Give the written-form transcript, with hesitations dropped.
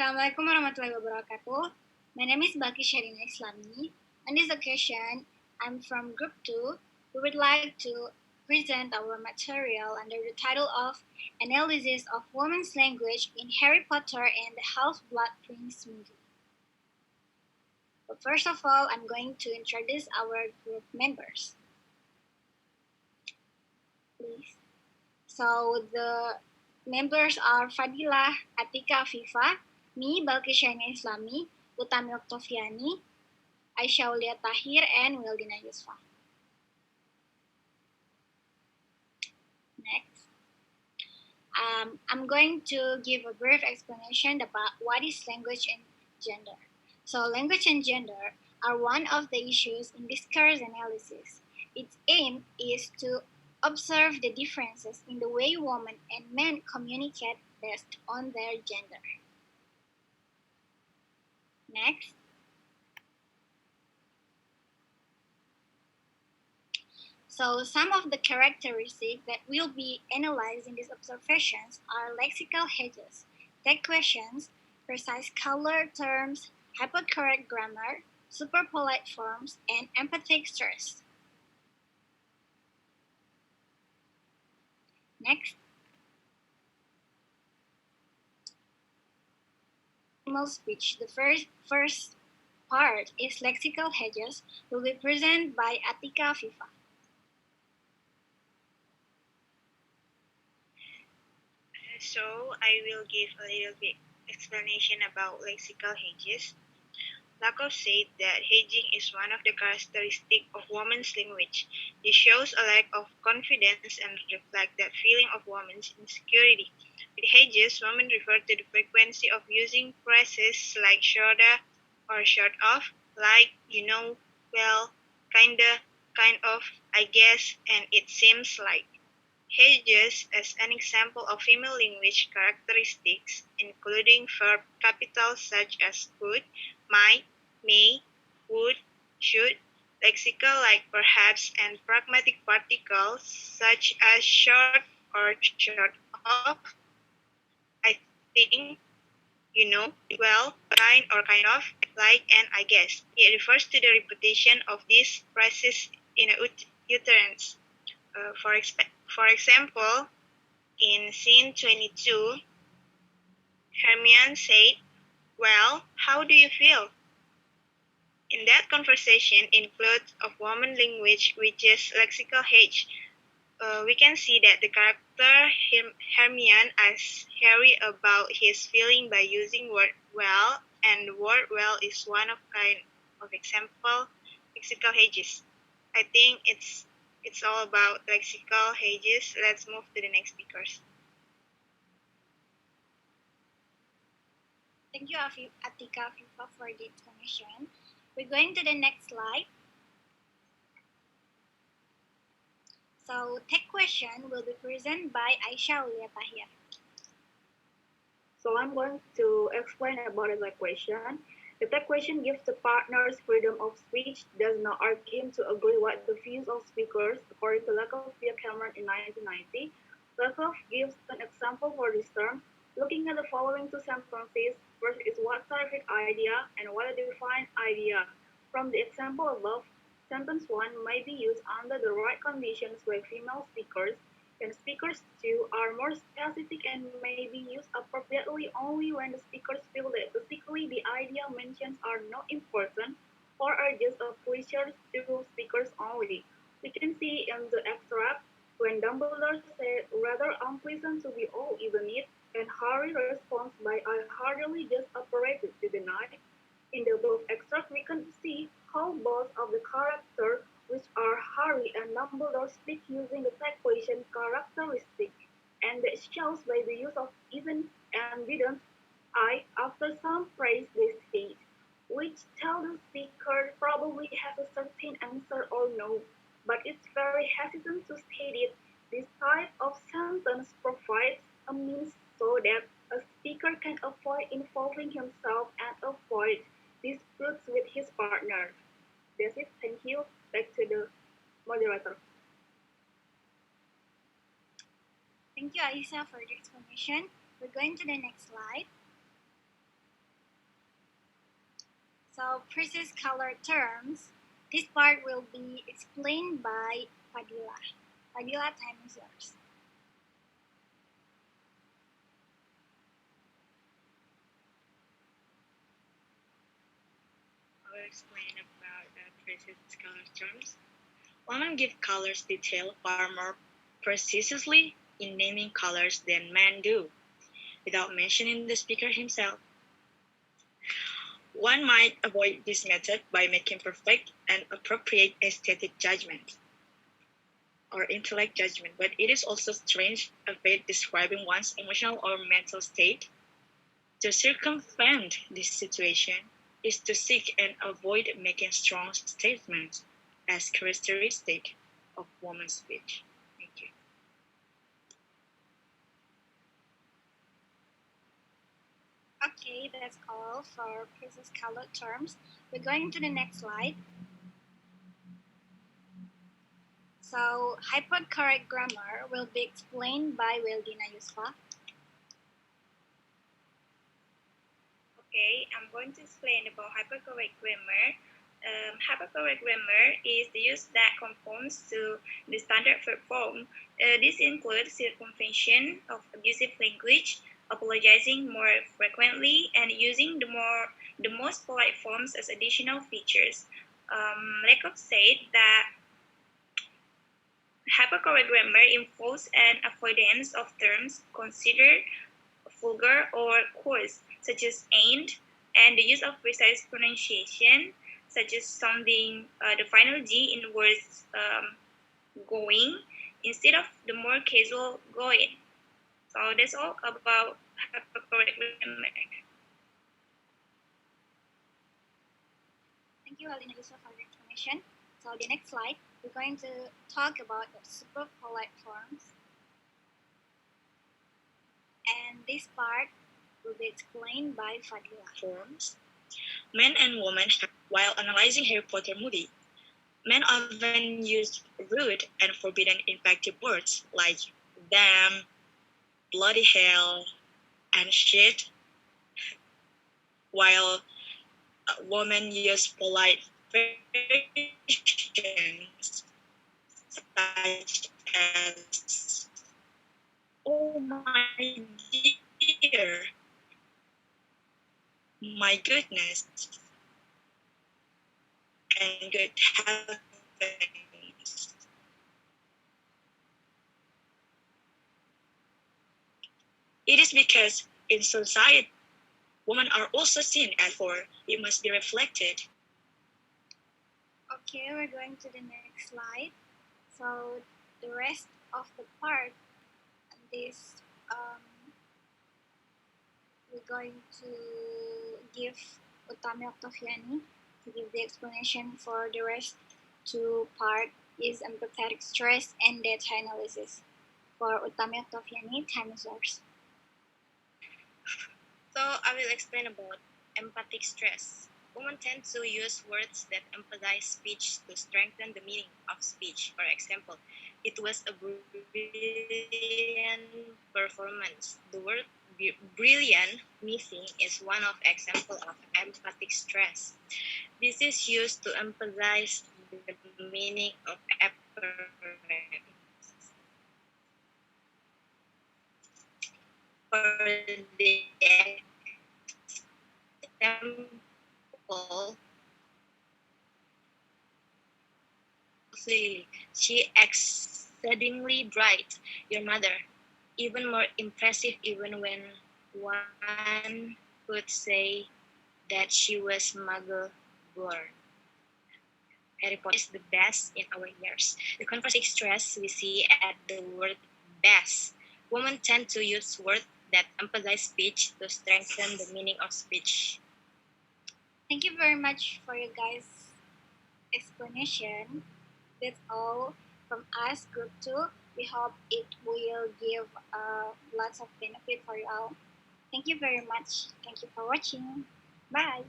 Assalamualaikum warahmatullahi wabarakatuh. My name is Baki Sharina Islami. On this occasion, I'm from Group 2. We would like to present our material under the title of Analysis of Women's Language in Harry Potter and the Half-Blood Prince movie. But first of all, I'm going to introduce our group members. Please. So the members are Fadilah Atika Afifa, me, Balki Sharina Islami, Utami Oktaviani, Aisyah Aulia Tahir, and Wildina Yusfa. Next. I'm going to give a brief explanation about what is language and gender. So language and gender are one of the issues in discourse analysis. Its aim is to observe the differences in the way women and men communicate based on their gender. Next. So some of the characteristics that will be analyzed in these observations are lexical hedges, tag questions, precise color terms, hypercorrect grammar, super polite forms, and emphatic stress. Next. Formal speech. The first part is lexical hedges, will be presented by Atika Afifa. So I will give a little bit explanation about lexical hedges. Lakoff said that hedging is one of the characteristics of women's language. It shows a lack of confidence and reflects that feeling of women's insecurity. With hedges, women refer to the frequency of using phrases like sorta or sort of, like, you know, well, kinda, kind of, I guess, and it seems like. Hedges as an example of female language characteristics, including verb capitals such as could, might, may, would, should, lexical like perhaps, and pragmatic particles such as short or short of, I think, you know, well, kind or kind of, like, and I guess. It refers to the repetition of these phrases in a utterance. For example, in scene 22, Hermione said, "Well, how do you feel?" In that conversation includes of woman language which is lexical hedge. We can see that the character Hermione asks Harry about his feeling by using word well, and the word well is one of kind of example lexical hedges. I think it's all about lexical hedges. Let's move to the next speakers. Thank you, Atika Afifa, for the explanation. We're going to the next slide. So, tech question will be presented by Aisyah Aulia Tahir. So I'm going to explain about the question. The tech question gives the partners freedom of speech, does not ask him to agree with the views of speakers, according to Lakoff via Cameron in 1990. Lakoff gives an example for this term. Looking at the following two sentences, first is what's a terrific idea and what a defined idea. From the example above, sentence 1 may be used under the right conditions by female speakers, and speakers 2 are more specific and may be used appropriately only when the speakers feel that basically the idea mentioned are not important or are just a pleasure to speakers only. We can see in the extract when Dumbledore said rather unpleasant to be all, isn't it? And Harry responds by I hardly just operated to the night. In the above extract, we can see how both of the characters, which are Harry and Dumbledore, speak using the equation characteristic, and that shows by the use of isn't and didn't I after some phrase they say, which tell the speaker probably has a certain answer or no, but it's very hesitant to state it. This type of sentence provides a means so that a speaker can avoid involving himself and avoid disputes with his partner. That's it. Thank you. Back to the moderator. Thank you, Aisyah, for the explanation. We're going to the next slide. So precise color terms, this part will be explained by Fadila. Fadila, time is yours. I will explain about precise color terms. Women give colors detail far more precisely in naming colors than men do, without mentioning the speaker himself. One might avoid this method by making perfect and appropriate aesthetic judgment or intellect judgment, but it is also strange a way describing one's emotional or mental state. To circumvent this situation is to seek and avoid making strong statements as characteristic of woman's speech. Thank you. Okay, that's all for precise color terms. We're going to the next slide. So hypercorrect grammar will be explained by Wildina Yusfa. Okay, I'm going to explain about hypercorrect grammar. Hypercorrect grammar is the use that conforms to the standard verb form. This includes circumvention of abusive language, apologizing more frequently, and using the most polite forms as additional features. Lekov said that hypercorrect grammar involves an avoidance of terms considered vulgar or coarse, such as ain't, and the use of precise pronunciation, such as sounding the final G in words going instead of the more casual going. So that's all about hypercorrect grammar. Thank you, Alina Yusuf, for the information. So the next slide, we're going to talk about the super polite forms. And this part will be explained by Fadila. Forms. Men and women, while analyzing Harry Potter movie, men often use rude and forbidden invective words like damn, bloody hell, and shit, while women use polite versions such as "Oh my dear," "My goodness," and "Good heavens." It is because in society, women are also seen as for it must be reflected. Okay, we're going to the next slide. So the rest of the part, this we're going to give Utami Octaviani to give the explanation for the rest two part is empathetic stress and data analysis. For Utami Octaviani, time is yours. So I will explain about empathic stress. Women tend to use words that emphasize speech to strengthen the meaning of speech. For example, it was a brilliant performance. The word brilliant missing is one of example of empathic stress. This is used to emphasize the meaning of appearance. For the example, she exceedingly bright, your mother, even more impressive even when one could say that she was muggle born. Harry Potter is the best in our years. The conversing stress we see at the word best. Women tend to use words that emphasize speech to strengthen the meaning of speech. Thank you very much for your guys' explanation. That's all from us, Group 2. We hope it will give lots of benefit for you all. Thank you very much. Thank you for watching. Bye.